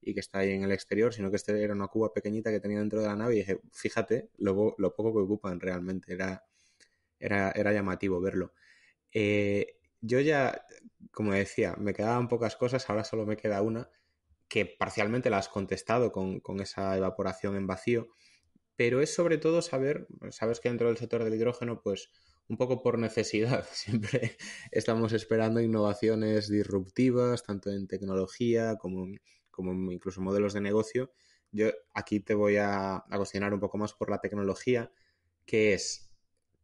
que está ahí en el exterior, sino que este era una cuba pequeñita que tenía dentro de la nave y dije, fíjate lo poco que ocupan realmente, era llamativo verlo. Yo ya, como decía, me quedaban pocas cosas, ahora solo me queda una, que parcialmente la has contestado con esa evaporación en vacío, pero es sobre todo saber, sabes que dentro del sector del hidrógeno, pues un poco por necesidad, siempre estamos esperando innovaciones disruptivas, tanto en tecnología como incluso modelos de negocio. Yo aquí te voy a cuestionar un poco más por la tecnología, que es,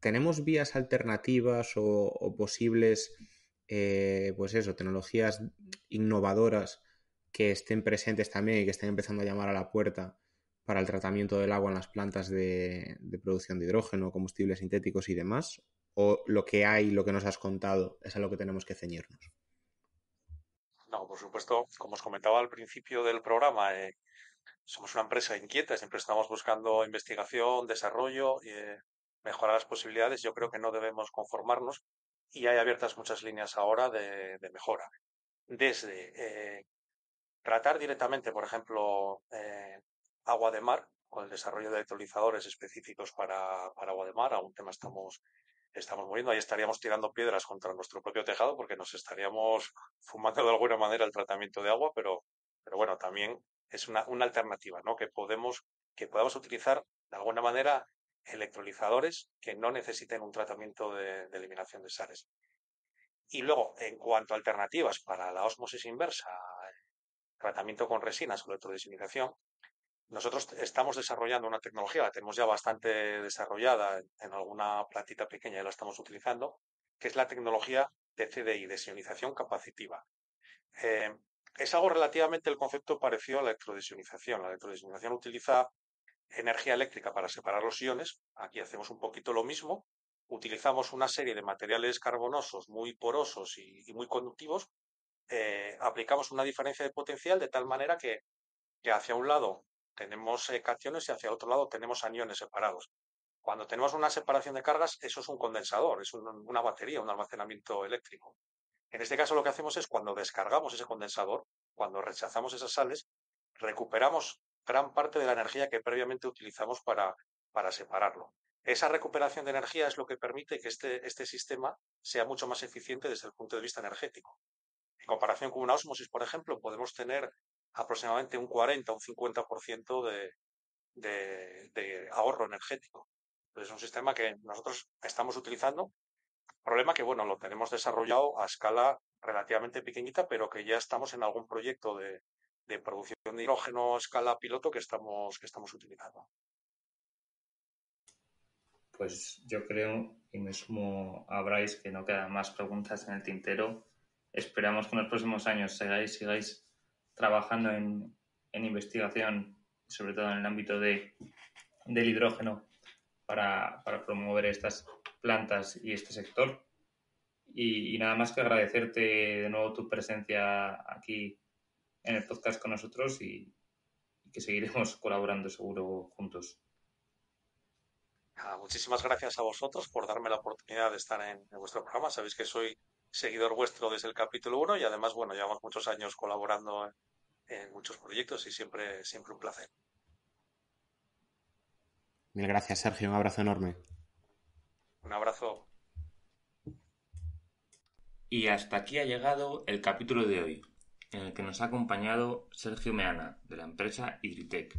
¿tenemos vías alternativas o posibles, pues eso, tecnologías innovadoras que estén presentes también y que estén empezando a llamar a la puerta para el tratamiento del agua en las plantas de producción de hidrógeno, combustibles sintéticos y demás? ¿O lo que hay, lo que nos has contado, es a lo que tenemos que ceñirnos? No, por supuesto, como os comentaba al principio del programa, somos una empresa inquieta, siempre estamos buscando investigación, desarrollo, mejorar las posibilidades. Yo creo que no debemos conformarnos y hay abiertas muchas líneas ahora de mejora. Desde tratar directamente, por ejemplo, agua de mar, el desarrollo de electrolizadores específicos para agua de mar. Aún tema estamos moviendo. Ahí estaríamos tirando piedras contra nuestro propio tejado porque nos estaríamos fumando de alguna manera el tratamiento de agua, pero bueno, también es una alternativa, ¿no? Que podamos utilizar de alguna manera electrolizadores que no necesiten un tratamiento de eliminación de sales. Y luego, en cuanto a alternativas para la ósmosis inversa, tratamiento con resinas o electrodesiniciación, nosotros estamos desarrollando una tecnología, la tenemos ya bastante desarrollada en alguna plantita pequeña y la estamos utilizando, que es la tecnología de CDI, desionización capacitiva. Es algo relativamente el concepto parecido a la electrodesionización. La electrodesionización utiliza energía eléctrica para separar los iones. Aquí hacemos un poquito lo mismo. Utilizamos una serie de materiales carbonosos muy porosos y muy conductivos. Aplicamos una diferencia de potencial de tal manera que hacia un lado tenemos cationes y hacia el otro lado tenemos aniones separados. Cuando tenemos una separación de cargas, eso es un condensador, es una batería, un almacenamiento eléctrico. En este caso lo que hacemos es cuando descargamos ese condensador, cuando rechazamos esas sales, recuperamos gran parte de la energía que previamente utilizamos para separarlo. Esa recuperación de energía es lo que permite que este sistema sea mucho más eficiente desde el punto de vista energético. En comparación con una ósmosis, por ejemplo, podemos tener aproximadamente un 40 o un 50% de ahorro energético. Entonces, es un sistema que nosotros estamos utilizando. Problema que, bueno, lo tenemos desarrollado a escala relativamente pequeñita, pero que ya estamos en algún proyecto de producción de hidrógeno a escala piloto que estamos utilizando. Pues yo creo, y me sumo a Bryce, que no quedan más preguntas en el tintero. Esperamos que en los próximos años sigáis trabajando en investigación, sobre todo en el ámbito del hidrógeno, para promover estas plantas y este sector. Y nada más que agradecerte de nuevo tu presencia aquí en el podcast con nosotros y que seguiremos colaborando seguro juntos. Muchísimas gracias a vosotros por darme la oportunidad de estar en vuestro programa. Sabéis que soy seguidor vuestro desde el capítulo 1 y además, bueno, llevamos muchos años colaborando en muchos proyectos y siempre un placer. Mil gracias, Sergio. Un abrazo enorme. Un abrazo. Y hasta aquí ha llegado el capítulo de hoy, en el que nos ha acompañado Sergio Meana, de la empresa Hydritec,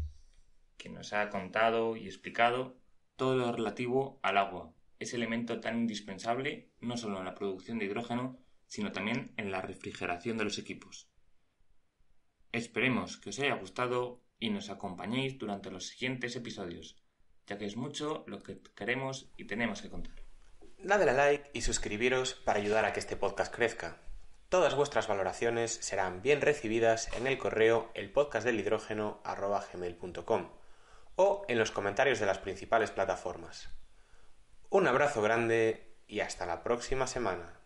que nos ha contado y explicado todo lo relativo al agua, ese elemento tan indispensable no solo en la producción de hidrógeno, sino también en la refrigeración de los equipos. Esperemos que os haya gustado y nos acompañéis durante los siguientes episodios, ya que es mucho lo que queremos y tenemos que contar. Dadle a like y suscribiros para ayudar a que este podcast crezca. Todas vuestras valoraciones serán bien recibidas en el correo elpodcastdelhidrógeno@gmail.com o en los comentarios de las principales plataformas. Un abrazo grande y hasta la próxima semana.